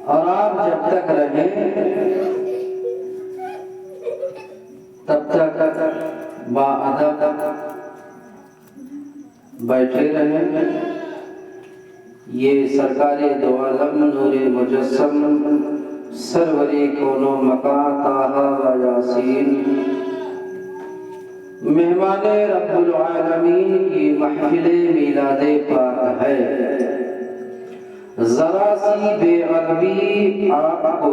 اور آپ جب تک رہیں تب تک باادب بیٹھے رہیں۔ یہ سرکار دو عالم نور مجسم سروری کون و مکان طٰہٰ و یاسین مہمان رب العالمین کی محفل میلاد پاک ہے۔ ذرا سی بے ادبی آپ کو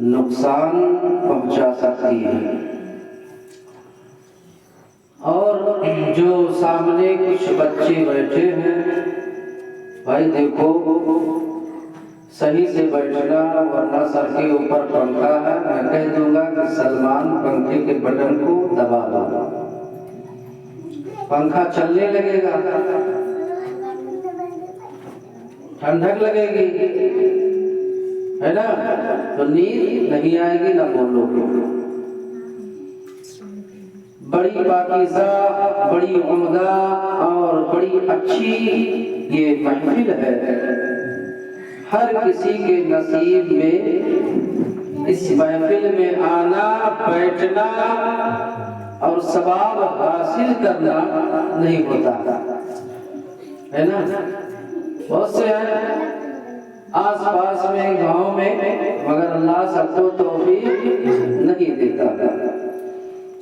نقصان پہنچا سکتی ہے، اور جو سامنے کچھ بچے بیٹھے ہیں، بھائی دیکھو صحیح سے بیٹھنا ورنہ سر کے اوپر پنکھا ہے، میں کہہ دوں گا کہ سلمان پنکھے کے بٹن کو دبا دو، پنکھا چلنے لگے گا، ٹھنڈک لگے گی، ہے نا؟ تو نیند نہیں آئے گی، نہ بولو گے۔ بڑی پاکیزہ، بڑی عمدہ اور بڑی اچھی یہ محفل ہے۔ ہر کسی کے نصیب میں اس محفل میں آنا، بیٹھنا اور ثواب حاصل کرنا نہیں ہوتا ہے نا؟ بہت سے ہیں آس پاس میں، گاؤں میں، مگر اللہ سب کو توفیق نہیں دیتا،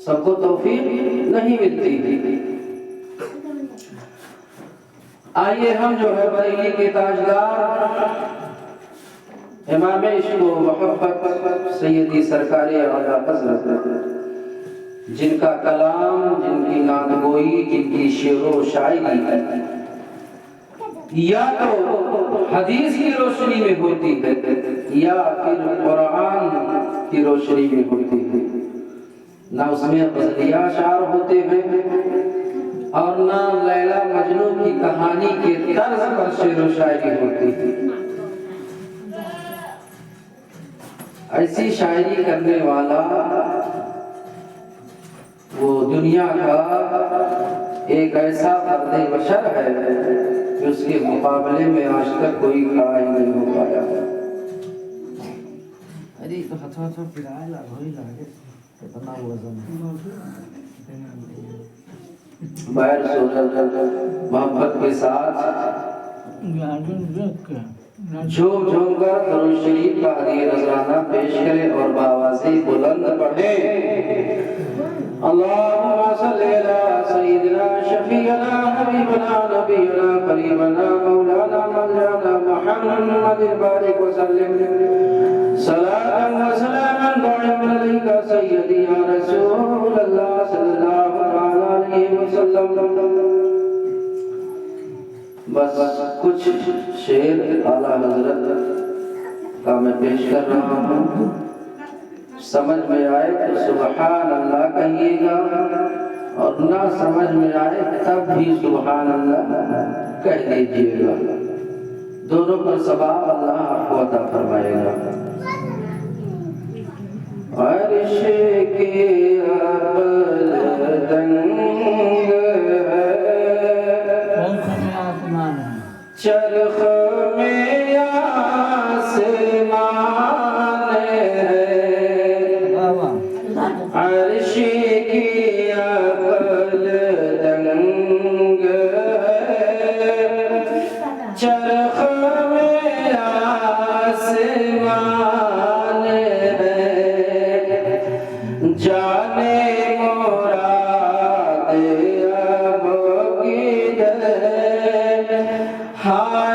سب کو توفیق نہیں ملتی۔ آئیے ہم جو ہے بریلی کے تاجدار امام عشق و محبت سیدی سرکار اعلیٰ حضرت، جن کا کلام، جن کی نعت گوئی، جن کی شعر و شاعری یا تو حدیث کی روشنی میں ہوتی ہے یا پھر قرآن کی روشنی میں ہوتی ہے، نہ اس میں غزلیہ اشعار ہوتے ہیں اور نہ لیلا مجنوں کی کہانی کے طرز پر شعر و شاعری ہوتی ہے۔ ایسی شاعری کرنے والا وہ دنیا کا ایک ایسا فرد بشر ہے کہ اس کے مقابلے میں آج تک کوئی کھڑا ہی نہیں ہو پایا۔ باہر محبت کے ساتھ جھوم جھوم کر درود شریف کا ہدیہ نذرانہ پیش کریں اور بآوازی بلند پڑھیں۔ اللہم صلی علی سیدنا شفیعنا حبیبنا نبینا قریبنا مولانا ملجانا محمد بارک وسلم صلاة و سلاما دائما علیک سیدی یا رسول اللہ صلی اللہ علیہ وسلم۔ بس کچھ شعر اعلیٰ حضرت کا میں پیش کر رہا ہوں، سمجھ میں آئے تو سبحان اللہ کہیے گا، اور نہ سمجھ میں آئے تب بھی سبحان اللہ کہہ دیجیے گا، دونوں پر ثواب اللہ آپ کو عطا فرمائے گا۔ عرش کے ابر دنگ چرخ میں آسمان ہے، عرش کی عقل دنگ ہے، چرخ میں آسمان ہے، جانے مراد اب کدھر ہاں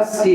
80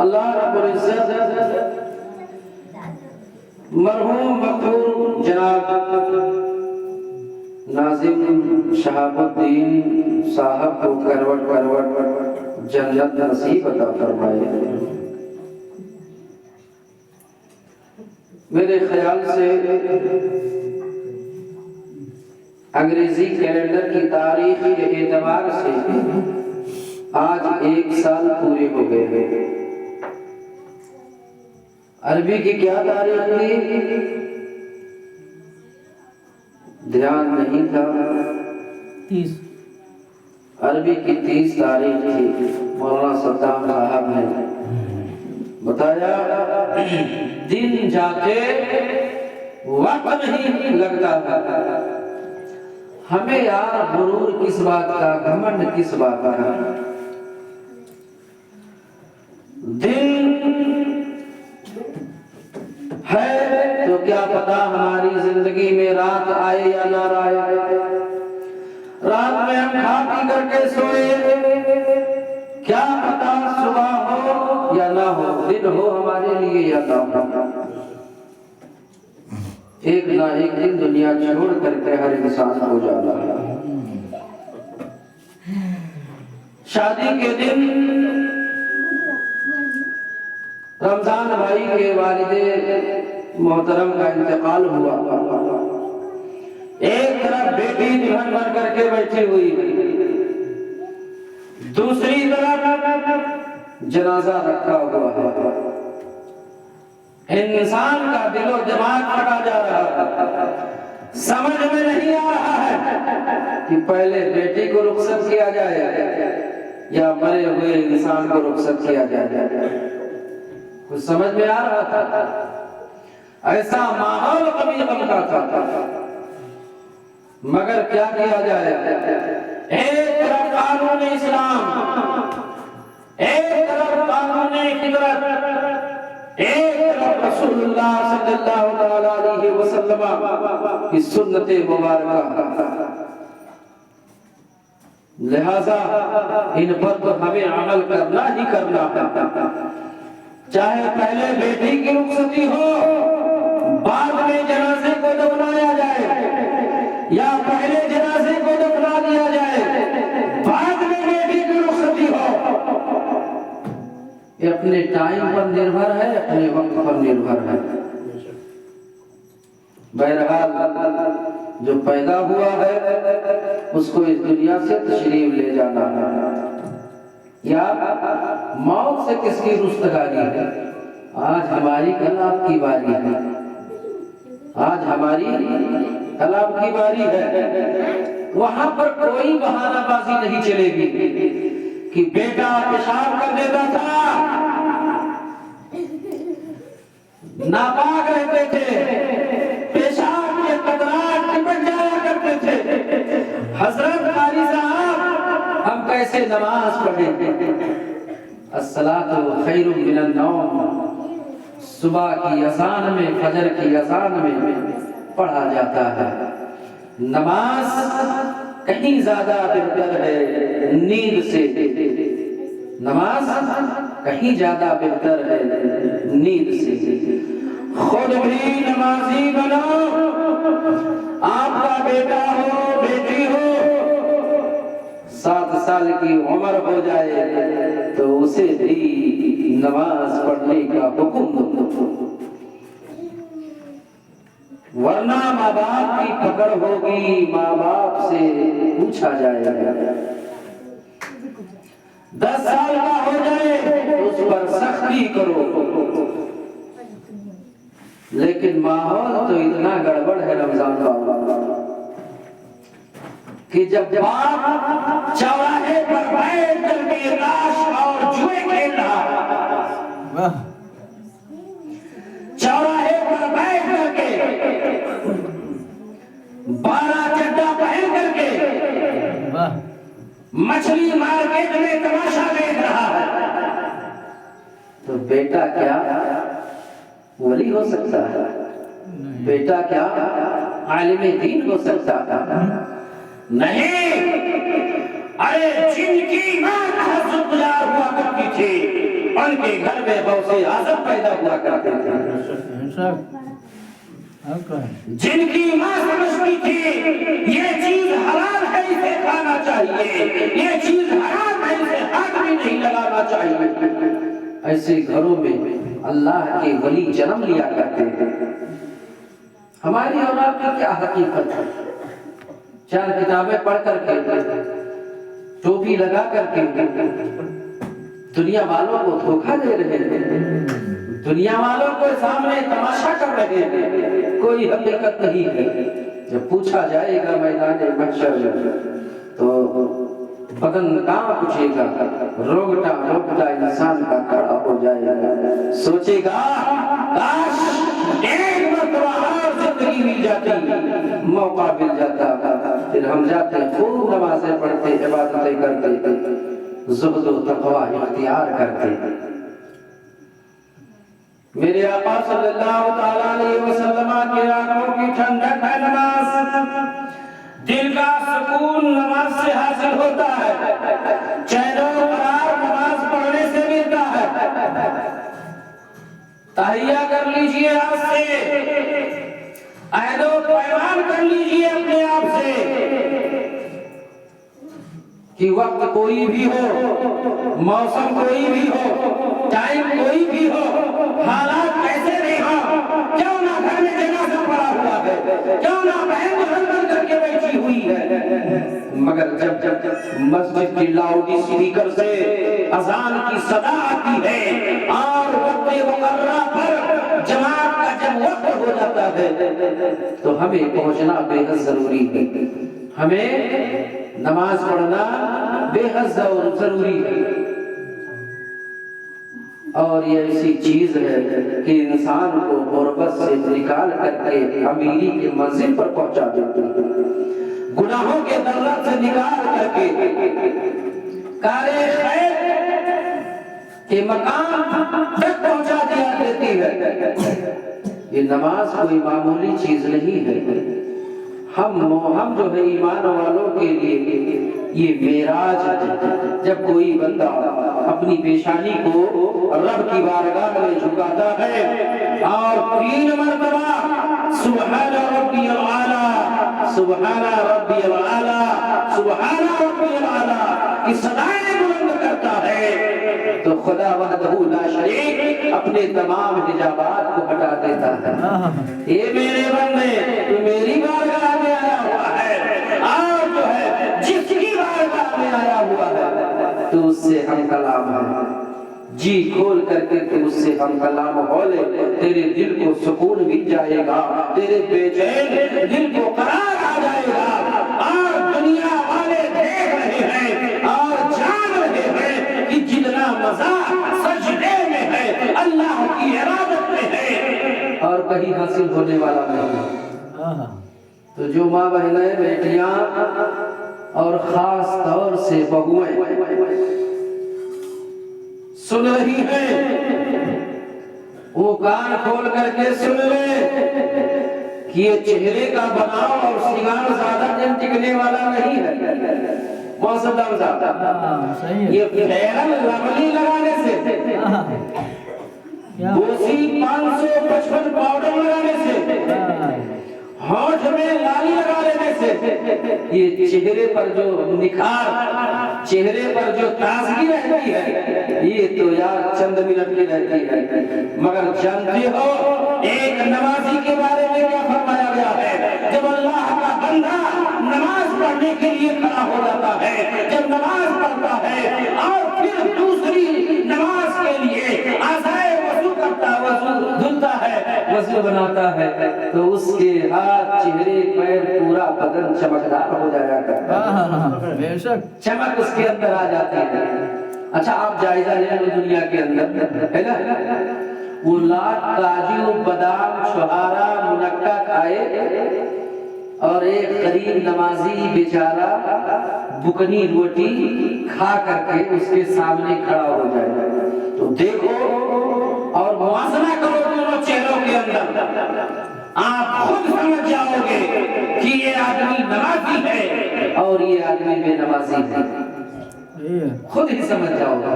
اللہ رب العزت مرحوم مقبول جناب ناظم شہاب الدین صاحب کو کروٹ جنت نصیب عطا فرمائے۔ میرے خیال سے انگریزی کیلنڈر کی تاریخ کے اعتبار سے آج 1 سال پورے ہو گئے ہیں۔ عربی کی کیا تاریخ تھی؟ دھیان نہیں تھا، 30 عربی کی 30 تاریخ تھی۔ مولانا صدام صاحب نے بتایا دن جاتے وقت نہیں لگتا تھا۔ ہمیں یار غرور کس بات کا، گھمنڈ کس بات کا؟ دن ہے تو کیا پتا ہماری زندگی میں رات آئے یا نہ آئے۔ رات میں ہم کھا پی کر کے سوئے، کیا پتا صبح ہو یا نہ ہو، دن ہو ہمارے لیے یا نہ ہو۔ ایک نہ ایک دن دنیا چھوڑ کر کے ہر انسان کو جانا ہے۔ شادی کے دن رمضان بھائی کے والد محترم کا انتقال ہوا۔ ایک طرف بیٹی دلہن بن کر کے بیٹھی ہوئی، دوسری طرف جنازہ رکھا ہوا ہے۔ انسان کا دل و دماغ پھٹا جا رہا ہے، سمجھ میں نہیں آ رہا ہے کہ پہلے بیٹی کو رخصت کیا جائے یا مرے ہوئے انسان کو رخصت کیا جائے۔ کچھ سمجھ میں آ رہا تھا؟ ایسا ماحول کبھی غم کا تھا، مگر کیا کیا جائے؟ ایک طرف قانون اسلام، ایک طرف قانون فطرت، ایک طرف رسول اللہ صلی اللہ علیہ وسلم کی سنت مبارکہ۔ لہذا ان پر تو ہمیں عمل کرنا ہی کرنا ہے، چاہے پہلے بیٹی کی رخصتی ہو، بعد میں جنازے کو دفنایا جائے، یا پہلے جنازے کو دفنا دیا جائے، بعد میں بیٹی کی رخصتی ہو۔ یہ اپنے ٹائم پر نربھر ہے، اپنے وقت پر نربھر ہے۔ بہرحال جو پیدا ہوا ہے اس کو اس دنیا سے تشریف لے جانا ہے، یا موت سے کس کی رستگاری ہے؟ آج ہماری کل آپ کی باری ہے، آج ہماری کل آپ کی باری ہے۔ وہاں پر کوئی بہانہ بازی نہیں چلے گی کہ بیٹا پیشاب کر دیتا تھا، ناپاک رہتے تھے، پیشاب کے قطرات ٹپک جایا کرتے تھے، حضرت قاری صاحب ہم کیسے نماز پڑھیں؟ الصلاۃ خیر من النوم، صبح کی اذان میں، فجر کی اذان میں پڑھا جاتا ہے۔ نماز کہیں زیادہ بہتر ہے نیند سے، نماز کہیں زیادہ بہتر ہے نیند سے۔ خود بھی نمازی بنو، آپ کا بیٹا ہو، بیٹی ہو، 7 سال کی عمر ہو جائے تو اسے بھی نماز پڑھنے کا حکم دو، ورنہ ماں باپ کی پکڑ ہوگی، ماں باپ سے پوچھا جائے گا۔ 10 سال کا ہو جائے اس پر سختی کرو، لیکن ماحول تو اتنا گڑبڑ ہے رمضان کا کہ جب باپ چوراہے پر بیٹھ کر کے تاش اور جوئے کھیل رہا، چوراہے پر بیٹھ کر کے 12 چڈا پہن کر کے مچھلی مارکیٹ میں تماشا دیکھ رہا ہے، تو بیٹا کیا ولی ہو سکتا ہے؟ بیٹا کیا عالم دین ہو سکتا ہے؟ نہیں۔ ارے جن کی ماں تہجد گزار ہوا کرتی تھی، ان کے گھر میں غوث اعظم پیدا ہوا کرتے تھے، جن کی ماں سمجھتی تھی یہ چیز حلال ہے اسے کھانا چاہیے، یہ چیز حرام ہے اسے ہاتھ بھی نہیں لگانا چاہیے، ایسے گھروں میں اللہ کے ولی جنم لیا کرتے ہیں۔ ہماری اولاد کی کیا حقیقت ہے؟ چار کتابیں پڑھ کر کے، ٹوپی لگا کر کے دنیا والوں کو دھوکہ دے رہے ہیں، دنیا والوں کو سامنے تماشا کر رہے ہیں، کوئی حقیقت نہیں ہے۔ جب پوچھا جائے گا میدان محشر میں تو بدن کانپ اٹھے گا، روگٹا روگٹا انسان کا کھڑا ہو جائے گا، سوچے گا کاش ایک مرتبہ اور زندگی مل جاتی، موقع مل جاتا، پھر ہم جاتے خوب نمازیں پڑھتے، عبادتیں کرتے، زہد و تقوی اختیار کرتے۔ میرے آقا صلی اللہ تعالیٰ علیہ وسلم کی آنکھوں کی ٹھنڈک ہے نماز، دل کا سکون نماز سے حاصل ہوتا ہے، چین و قرار نماز پڑھنے سے ملتا ہے۔ تحیہ کر لیجئے آپ سے، عہد و پیمان کر لیجئے اپنے آپ سے کہ وقت کوئی بھی ہو، موسم کوئی بھی ہو، ٹائم کوئی بھی ہو، حالات کیسے بھی ہو، کیوں نہ گھر میں جنازہ پڑا ہوا ہے، کیوں نہ بہن بہن بن کر کے بیٹھی ہوئی ہے، مگر جب مسجد کی لاؤڈ اسپیکر سے اذان کی صدا آتی ہے اور وقت مقررہ پر جماعت کا جب وقت ہو جاتا ہے تو ہمیں پہنچنا بے حد ضروری ہے، ہمیں نماز پڑھنا بے حد ضروری ہے۔ اور یہ ایسی چیز ہے کہ انسان کو غربت سے نکال کر کے امیری کے منزل پر پہنچا دیتی ہے، گناہوں کے درات سے نکال کر کے کارے خیر کے مقام تک پہنچا دیا دیتی ہے۔ یہ نماز کوئی معمولی چیز نہیں ہے، ہم جو ہے ایمان والوں کے لیے یہ معراج ہے۔ جب کوئی بندہ اپنی پیشانی کو رب کی بارگاہ میں جھکاتا ہے اور 3 مرتبہ سبحان ربی الاعلی، سبحان ربی الاعلی، سبحان ربی الاعلی کی صدائیں بلند کرتا ہے تو خدا وحدہ لا شریک اپنے تمام حجابات کو ہٹا دیتا ہے۔ اے میرے بندے، تو میری بارگاہ میں آیا ہوا ہے، اور جو ہے جس کی بارگاہ میں آیا ہوا ہے تو اس سے ہم کلام ہے، جی کھول کر کے تو اس سے ہم کلام ہو لے، تیرے دل کو سکون مل جائے گا، تیرے بے چین دل کو قرار آ جائے گا، اور دنیا والے دیکھ رہے ہیں اور جان رہے ہیں کہ جتنا مزہ سجدے میں ہے اللہ کی عبادت میں ہے اور کہیں حاصل ہونے والا نہیں۔ تو جو ماں بہنیں، بیٹیاں اور خاص طور سے بہویں سن رہی ہیں، وہ کان کھول کر کے سن لیں کہ یہ چہرے کا بناؤ اور سنگار زیادہ دن ٹکنے والا نہیں ہے۔ موسم صاحب، یہ فیرن لولی لگانے سے، بوسی 555 پاؤڈر لگانے سے، ہونٹ میں لالی لگا لینے سے یہ چہرے پر جو نکھار، چہرے پر جو تازگی رہتی ہے یہ تو یار چند منٹ کی رہتی ہے۔ مگر جانتے ہو ایک نمازی کے بارے میں کیا فرمایا گیا ہے؟ جب اللہ کا بندہ نماز پڑھنے کے لیے کھڑا ہو جاتا ہے، جب نماز پڑھتا ہے اور پھر دوسری نماز کے لیے آزائے وضو کرتا، وضو دھلتا ہے، وضو بناتا ہے تو اس کے ہاتھ، چہرے، پیر، پورا بدن چمکدار ہو جایا کرتا ہے، بے شک چمک اس کے اندر آ جاتی ہے۔ اچھا آپ جائزہ لے لو دنیا کے اندر ہے نا، وہ لاکھ کاجو بادام چھہارا منقع کھائے اور ایک غریب نمازی بیچارہ بکنی روٹی کھا کر کے اس کے سامنے کھڑا ہو جائے تو دیکھو اور موازنہ کرو دونوں چہروں کے اندر، آپ خود سمجھ جاؤ گے کہ یہ آدمی نمازی ہے اور یہ آدمی بے نمازی ہے، خود ہی سمجھ جاؤ گے۔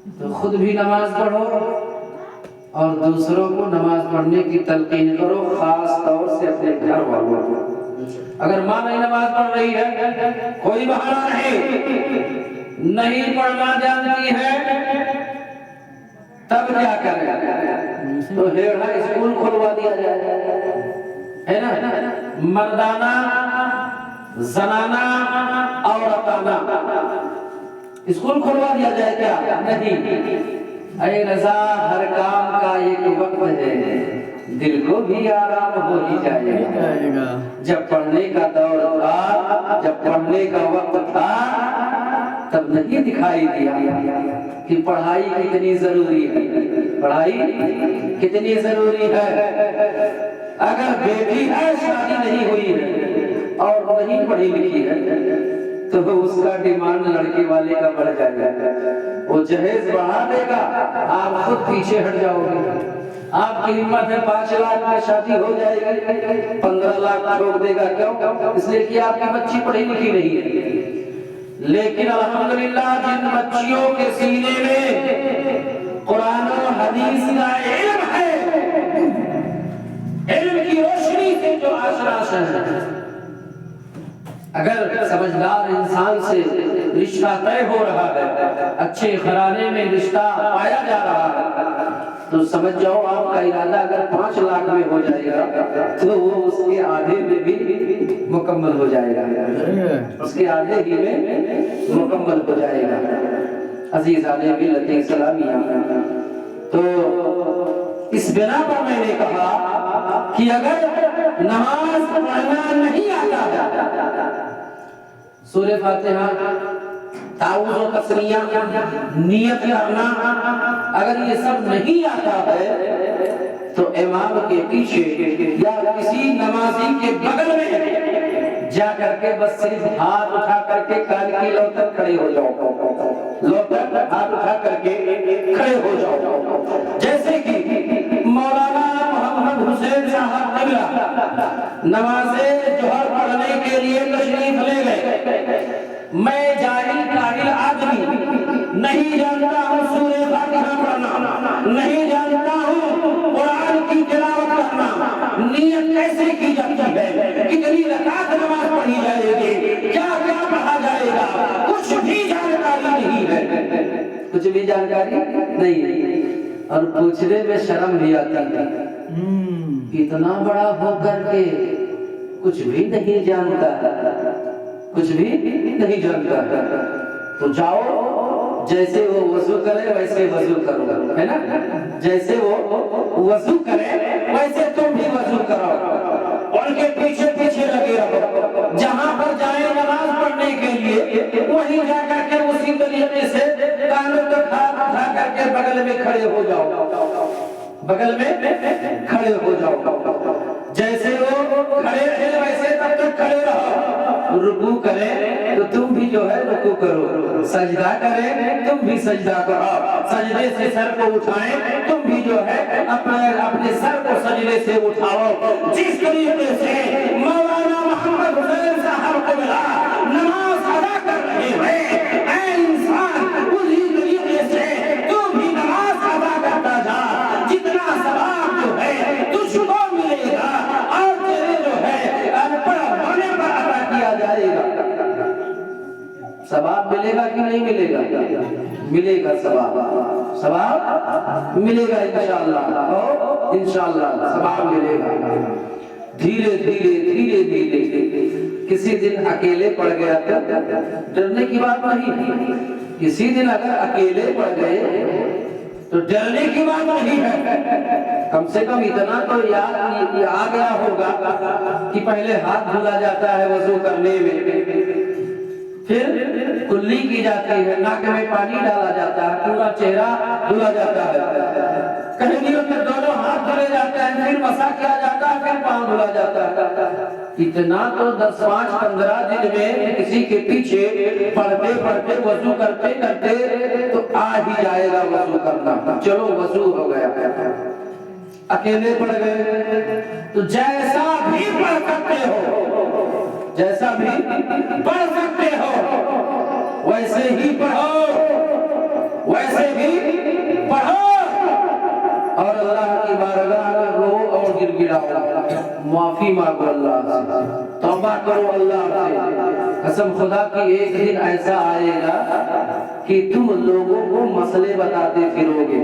تو خود بھی نماز پڑھو اور دوسروں کو نماز پڑھنے کی تلقین کرو، خاص طور سے اپنے گھر والوں کو۔ اگر ماں نہیں نماز پڑھ رہی ہے، کوئی بہانہ نہیں پڑھنا جانتی ہے، تب کیا کریں؟ تو ہیڑا اسکول کھلوا دیا جائے، ہے نا؟ مردانہ، زنانہ، عورتانہ اسکول کھلوا دیا جائے کیا؟ نہیں۔ اے رضا، ہر کام کا ایک وقت ہے، دل کو بھی آرام ہو ہی جائے گا۔ جب پڑھنے کا دور تھا، جب پڑھنے کا وقت تھا، تب نہیں دکھائی دیا کہ پڑھائی کتنی ضروری ہے، پڑھائی کتنی ضروری ہے۔ اگر بیٹی ہے، شادی نہیں ہوئی ہے اور نہیں پڑھی لکھی ہے، تو اس کا ڈیمانڈ لڑکے والے کا بڑھ جائے گا، وہ جہیز بڑھا دے گا، آپ خود پیچھے ہٹ جاؤ گے۔ آپ کی ہمت ہے 5 لاکھ میں شادی ہو جائے گی، 15 لاکھ ٹھوک دے گا، کیوں؟ اس لیے کہ آپ کی بچی پڑھی لکھی نہیں ہے۔ لیکن الحمدللہ جن بچیوں کے سینے میں قرآن و حدیث کا علم ہے، علم کی روشنی سے جو آشنا ہے، اگر سمجھدار انسان سے رشتہ طے ہو رہا ہے، اچھے گھرانے میں رشتہ پایا جا رہا ہے، تو سمجھ جاؤ آپ کا ارادہ اگر 5 لاکھ میں ہو جائے گا تو وہ اس کے آدھے میں بھی مکمل ہو جائے گا، اس کے آدھے ہی میں مکمل ہو جائے گا۔ عزیزان ملت اسلامیہ، تو اس بنا پر میں نے کہا کہ اگر نماز پڑھنا نہیں آتا، سورہ فاتحہ، تعوذ و تسمیہ، نیت کرنا، اگر یہ سب نہیں آتا ہے تو امام کے پیچھے یا کسی نمازی کے بغل میں جا کر کے بس صرف ہاتھ اٹھا کر کے کان کی لو تک کھڑے ہو جاؤ، لو تک ہاتھ اٹھا کر کے کھڑے ہو جاؤ۔ جیسے کہ مولانا محمد حسین صاحب قبلہ نماز ظہر پڑھنے کے لیے تشریف لے گئے۔ میں جاہل کاہل آدمی نہیں جانتا ہوں سورہ فاتحہ پڑھنا، نہیں جانتا ہوں قرآن کی تلاوت کرنا، نیت کیسے کی جاتی ہے، کتنی رکعت نماز پڑھی جائے گی، کیا کیا پڑھا جائے گا، کچھ بھی جانکاری نہیں ہے، کچھ بھی جانکاری نہیں، اور پوچھنے میں شرم بھی آتی ہے، اتنا بڑا ہو کر کے کچھ بھی نہیں جانتا، کچھ بھی نہیں جانتا، تو جاؤ جیسے وہ وضو کرے ویسے وضو کرو، ہے نا؟ جیسے وہ وضو کرے ویسے تم بھی وضو کرو، ان کے پیچھے پیچھے لگے رہو، جہاں پر جائیں نماز پڑھنے کے لیے وہیں جا کر کے اسی طریقے سے کانوں تک ہاتھ اٹھا کر کے بغل میں کھڑے ہو جاؤ، بغل میں کھڑے ہو جاؤ، جیسے وہ کھڑے ہیں ویسے تب تک کھڑے رہو، رکوع کرے تو تم بھی جو ہے رکوع کرو، سجدہ کرے تم بھی سجدہ کرو، سجدے سے سر کو اٹھائیں تم بھی جو ہے اپنے سر کو سجدے سے اٹھاؤ۔ جس طریقے سے مولانا محمد حسین صاحب کو ملا نماز ادا کر رہے ہیں، اے انسان اسی طریقے سے تو بھی نماز ادا کرتا جا، جتنا ثواب جو ہے تجھ کو ملے گا اور تیرے جو ہے ان پڑھ ہونے پر عطا کیا جائے گا۔ ثواب ملے گا کہ نہیں ملے گا؟ ملے گا ثواب، ثواب ملے گا انشاءاللہ، انشاءاللہ ثواب ملے گا۔ دھیرے دھیرے دھیرے دھیرے کسی دن اکیلے پڑ گیا تو ڈرنے کی بات نہیں، کسی دن اگر اکیلے پڑ گئے تو ڈرنے کی بات نہیں ہے، کم سے کم اتنا تو یاد آ گیا ہوگا کہ پہلے ہاتھ دھلا جاتا ہے وضو کرنے میں، پھر کلی کی جاتی ہے، ناک میں پانی ڈالا جاتا ہے، پورا چہرہ دھلا جاتا ہے، کہیں دنوں میں دونوں ہاتھ دھلے جاتے ہیں، پھر مسا کیا جاتا ہے، پھر پاؤں دھلا جاتا ہے۔ اتنا تو 10 5 15 دن میں کسی کے پیچھے پڑھتے پڑھتے وضو کرتے کرتے تو آ ہی جائے گا وضو کرنا، چلو وضو ہو گیا۔ اکیلے پڑھ گئے تو جیسا بھی پڑھ سکتے ہو، جیسا بھی پڑھ سکتے ہو ویسے ہی پڑھو، ویسے سے بھی پڑھو اور اللہ کی بارگاہ میں رو اور گر گڑاؤ، معافی مانگو اللہ سے، توبہ کرو اللہ سے۔ قسم خدا کی ایک دن ایسا آئے گا کہ تم لوگوں کو مسئلے بتاتے پھرو گے،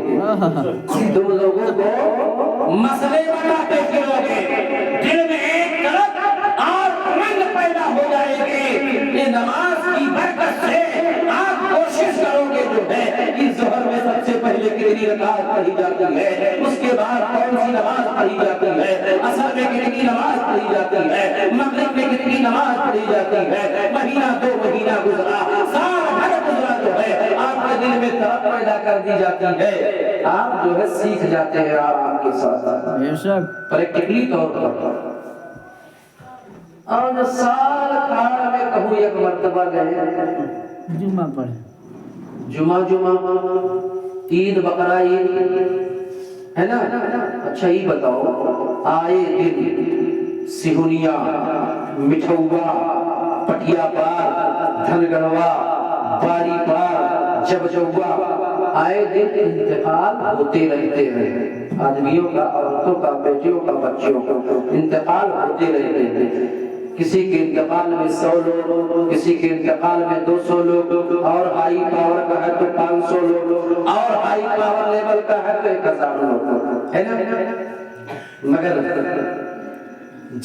تم لوگوں کو مسئلے بتاتے پھرو گے، دل میں ایک طرف اور امنگ پیدا ہو جائے گی کہ نماز کی برکت سے آپ کوشش کرو گے جو ہے کہ ظہر میں سب سے پہلے کتنی رکعت پڑھی جاتی ہے، اس کے بعد کون سی نماز پڑھی جاتی ہے، عصر میں کتنی نماز پڑھی جاتی ہے، مغرب میں کتنی نماز پڑھی جاتی ہے، مہینہ دو مہینہ گزرا، سال بھر گزرا جو ہے آپ کے دل میں طرف پیدا کر دی جاتی ہے، آپ جو ہے سیکھ جاتے ہیں آرام کے ساتھ پریکٹیکلی طور پر۔ اور سال کھاڑ میں کہوں ایک مرتبہ گئے، جمعہ پڑھے، جمعہ عید بقرہ عید ہے نا، اچھا یہ بتاؤ آئے دن سہونیا، مٹھوا، پٹیا پار، دھنگڑوا، باری پار، جبجوا، آئے دن انتقال ہوتے رہتے ہیں، آدمیوں کا، عورتوں کا، بیٹیوں کا، بچوں کا انتقال ہوتے رہتے ہیں۔ کسی کے انتقال میں 100 لوگ، کسی کے انتقال میں 200 لوگ، اور ہائی پاور کا ہے تو 500 لوگ، اور ہائی پاور لیول کا ہے تو 1000 لوگ، ہے نا؟ مگر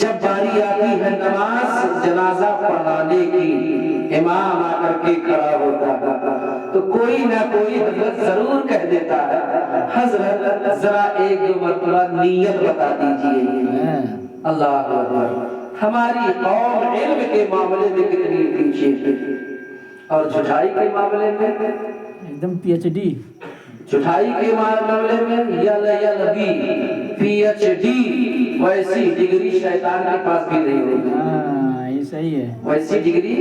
جب باری آتی ہے نماز جنازہ پڑھانے کی، امام آ کر کے کھڑا ہوتا ہے تو کوئی نہ کوئی حضرت ضرور کہہ دیتا ہے، حضرت ذرا ایک دو مرتبہ نیت بتا دیجئے۔ اللہ اکبر، ہماری قوم علم کے معاملے میں کتنی پیچھے ہے، اور جھٹائی کے معاملے میں ایک دم پی ایچ ڈی، جھٹائی کے معاملے میں پی ایچ ڈی، ویسی ڈگری شیطان کے پاس بھی نہیں ہوگی، یہ صحیح ہے، ویسی ڈگری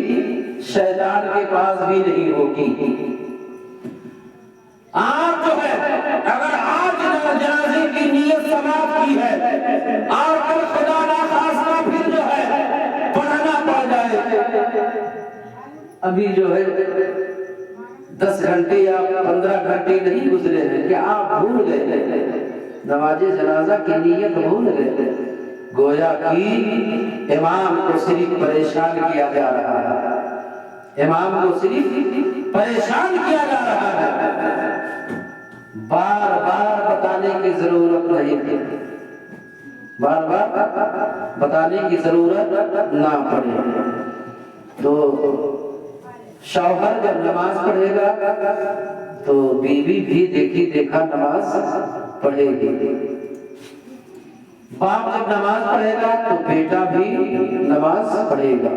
شیطان کے پاس بھی نہیں ہوگی۔ آپ جو ہے اگر آج جنازے کی نیت سماعت کی ہے اور کل خدا نخواستہ پھر جو ہے پڑھنا پڑ جائے، ابھی جو ہے 10 گھنٹے یا 15 گھنٹے نہیں گزرے ہیں کہ آپ بھول گئے، نماز جنازہ کی نیت بھول گئے، گویا کہ امام کو صرف پریشان کیا جا رہا ہے، امام کو صرف پریشان کیا جا رہا ہے، بار بار بتانے کی ضرورت نہیں ہے، بار بار بتانے کی ضرورت نہ پڑے۔ تو شوہر جب نماز پڑھے گا تو بیوی بھی دیکھی دیکھا نماز پڑھے گی، باپ جب نماز پڑھے گا تو بیٹا بھی نماز پڑھے گا،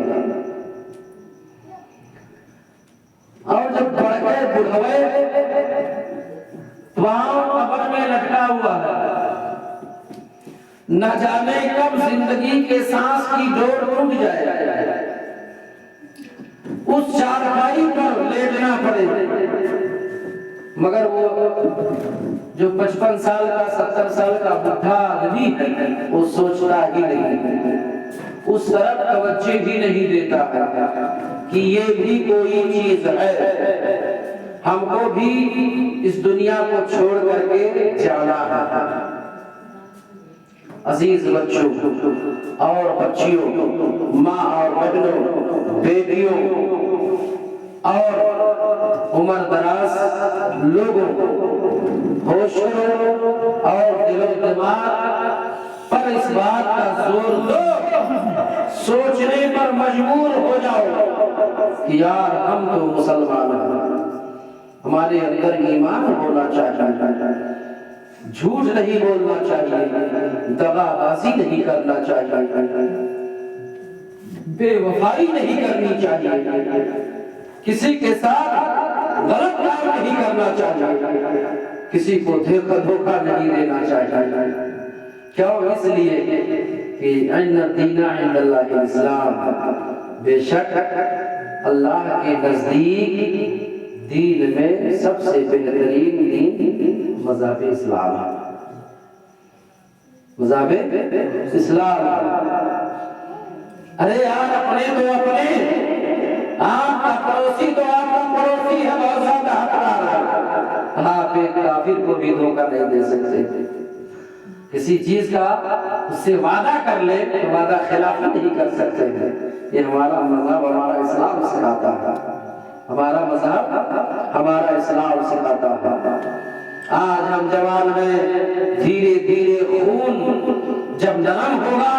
اور جب بڑھ گئے بڑھوے پاؤں قبر میں لٹکا ہوا ہے، نہ جانے کب زندگی کے سانس کی ڈور ٹوٹ جائے، اس چارپائی پر لیٹنا پڑے، مگر وہ جو 55 سال کا 70 سال کا بڈھا آدمی ہے وہ سوچتا ہی نہیں، اس طرف توجہ بھی نہیں دیتا ہے کہ یہ بھی کوئی چیز ہے، ہم کو بھی اس دنیا کو چھوڑ کر کے جانا ہے۔ عزیز بچوں اور بچیوں، ماں اور بہنوں، بیٹیوں اور عمر دراز لوگوں، ہوش کرو اور دل و دماغ پر اس بات کا زور دو، سوچنے پر مجبور ہو جاؤ کہ یار ہم تو مسلمان ہیں، ہمارے اندر ایمان ہونا چاہیے، جھوٹ نہیں بولنا چاہیے، دغا بازی نہیں کرنا چاہیے، بے وفائی نہیں کرنی چاہیے، کسی کے ساتھ غلط کام نہیں کرنا چاہیے، کسی کو دھوکہ نہیں دینا چاہیے، کیوں؟ اس لیے کہ ان الدین عند اللہ الاسلام، بے شک اللہ کے نزدیک دین میں سب سے بہترین دین مذہب اسلام ہے، مذہب اسلام۔ ارے یار اپنے تو اپنے، آپ کا پڑوسی تو آپ کا پڑوسی ہے، بہت زیادہ حقدار ہے، ایک کافر کو بھی دھوکہ نہیں دے سکتے. کسی چیز کا اس سے وعدہ کر لے تو وعدہ خلاف نہیں کر سکتے ہیں. یہ ہمارا مذہب ہمارا اسلام سکھاتا ہے. ہمارا مذہب ہمارا اسلام سکھاتا ہے. آج ہم جوان میں دھیرے دھیرے خون جب نرم ہوگا،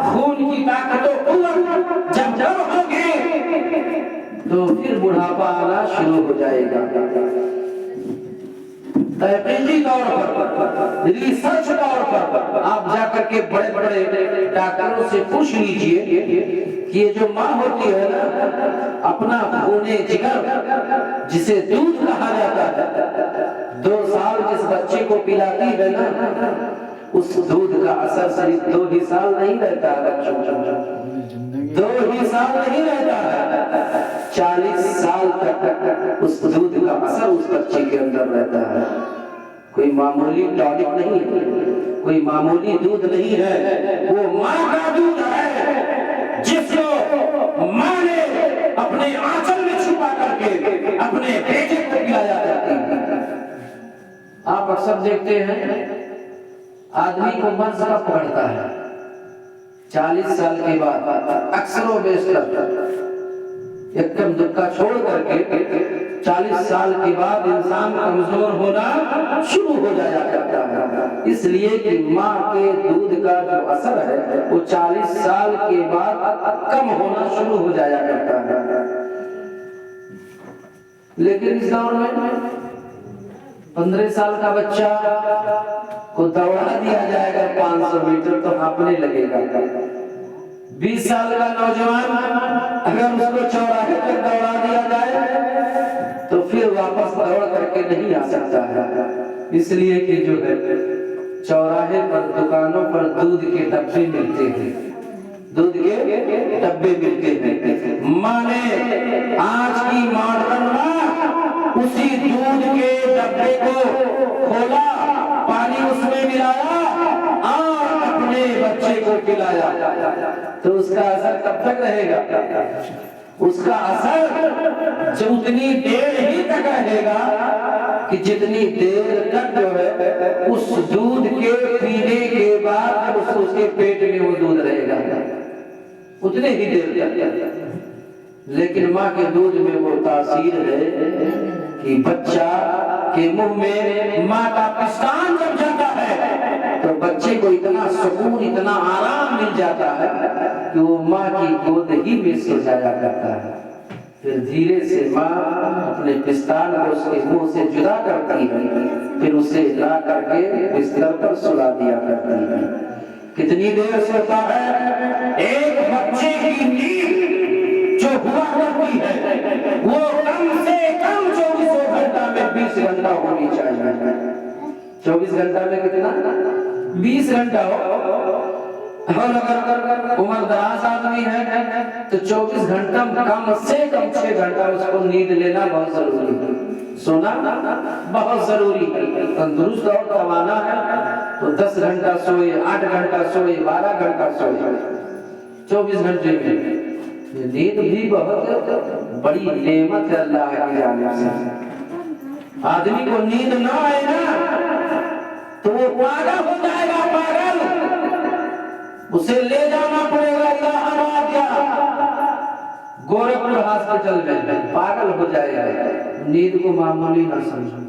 خون کی طاقت و قوت جب جمع ہوگی تو پھر بڑھاپا آنا شروع ہو جائے گا. تحقیقی طور پر، ریسرچ طور پر آپ جا کر کے بڑے بڑے ڈاکٹروں سے پوچھ لیجئے کہ یہ جو ماں ہوتی ہے نا، اپنا خون جگر جسے دودھ کہا جاتا ہے، 2 سال جس بچے کو پلاتی ہے نا، اس دودھ کا اثر صرف 2 ہی سال نہیں رہتا ہے بچوں. 2 ہی سال نہیں رہتا ہے، 40 سال تک اس دودھ کا اثر اس بچے کے اندر رہتا ہے. کوئی معمولی ٹانک نہیں ہے، کوئی معمولی دودھ نہیں ہے، وہ ماں کا دودھ ہے جس کو ماں نے اپنے آنچل میں چھپا کر کے اپنے بیٹے کو پلایا جاتا ہے. آپ اکثر دیکھتے ہیں آدمی کو مرض کب پکڑتا ہے؟ 40 سال کے بعد. اکثر و بیشتر ایک کم دکا چھوڑ کر کے 40 سال کے بعد انسان کمزور ہونا شروع ہو جایا کرتا ہے. اس لیے کہ ماں کے دودھ کا جو اثر ہے وہ 40 سال کے بعد کم ہونا شروع ہو جایا کرتا ہے. لیکن اس دور میں 15 سال کا بچہ کو دوڑا دیا جائے گا 500 میٹر تو ہانپنے لگے گا. 20 سال کا نوجوان اگر اس کو چوراہے تک دوڑا دیا جائے تو پھر واپس دوڑ کر کے نہیں آ سکتا ہے. اس لیے کہ جو ہے چوراہے پر دکانوں پر دودھ کے ڈبے ملتے ہیں، دودھ کے ڈبے ملتے ہیں. ماں نے آج کی ماڈرن ماں اسی دودھ کے ڈبے کو کھولا، پانی اس میں ملایا اور اپنے بچے کو پلایا. تو اس کا اثر کب تک رہے گا؟ اس کا اثر جو اتنی دیر ہی تک رہے گا کہ جتنی دیر تک جو ہے اس دودھ کے پینے کے بعد اس کے پیٹ میں وہ دودھ رہے گا، اتنے ہی دیر تک. لیکن ماں کے دودھ میں وہ تاثیر ہے کہ بچہ کے منہ میں ماں کا پستان جب جاتا ہے تو بچے کو اتنا سکون، اتنا آرام مل جاتا ہے کہ وہ ماں کی گود ہی میں سو جایا کرتا ہے. پھر دھیرے سے ماں اپنے پستان کو اس کے منہ سے جدا کرتی ہے، پھر اسے لا کر کے بستر پر سلا دیا کرتی ہے. کتنی دیر سوتا ہے؟ ایک بچے کی نیند جو ہوا کرتی ہے وہ کم سے کم 24 گھنٹہ میں 20 گھنٹہ ہونی چاہیے. 24 گھنٹہ میں کتنا؟ 20 گھنٹہ ہو. اور اگر عمر دراز آدمی ہے تو 24 گھنٹہ کم سے کم 6 گھنٹہ اس کو نیند لینا بہت ضروری ہے، سونا بہت ضروری ہے. تندرست اور توانا ہے تو 10 گھنٹہ سوئے، 8 گھنٹہ سوئے، 12 گھنٹہ سوئے. 24 گھنٹے میں نیند بھی بہت بڑی نعمت ہے اللہ کی جانب سے. آدمی کو نیند نہ آئے نا تو وہ پاگل ہو جائے گا. پاگل اسے لے جانا پڑے گا الہ آباد یا گورکھپور ہاسپٹل میں، پاگل ہو جائے گا. نیند کو معمولی نہ سمجھو.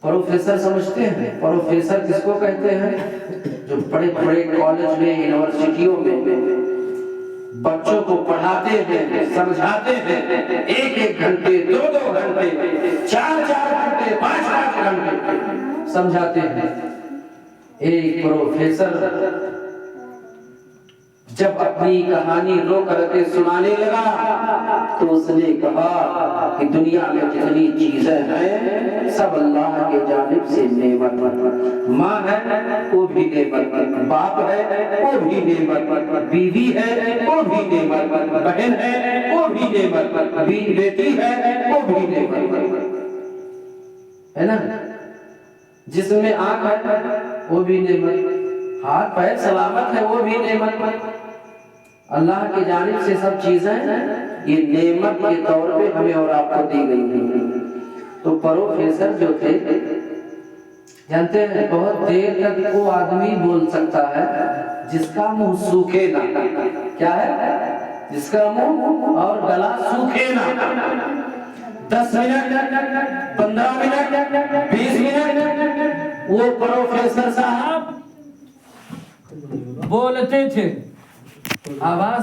پروفیسر سمجھتے ہیں؟ پروفیسر کس کو کہتے ہیں؟ جو بڑے بڑے کالج میں، یونیورسٹیوں میں بچوں کو پڑھاتے ہیں، سمجھاتے ہیں، 1 گھنٹے، 2 گھنٹے، 4 گھنٹے، 5 گھنٹے سمجھاتے ہیں. ایک پروفیسر جب اپنی کہانی رو کر کے سنانے لگا تو اس نے کہا کہ دنیا میں جتنی چیزیں ہیں سب اللہ کے جانب سے نعمت. ماں ہے وہ بھی نعمت، باپ ہے وہ بھی نعمت، بیوی ہے وہ بھی نعمت، بہن ہے وہ بھی نعمت، بیٹی ہے وہ بھی نعمت ہے نا. جسم میں آنکھ ہے وہ بھی نعمت، ہاتھ پیر سلامت ہے وہ بھی نعمت. اللہ کی جانب سے سب چیزیں یہ نعمت کے طور پہ ہمیں اور آپ کو دی گئی ہیں. تو پروفیسر جو تھے جانتے ہیں بہت دیر تک وہ آدمی بول سکتا ہے جس کا منہ سوکھے نہ. کیا ہے؟ جس کا منہ اور گلا سوکھے نہ. 10 منٹ 15 منٹ 20 منٹ وہ پروفیسر صاحب بولتے تھے. آواز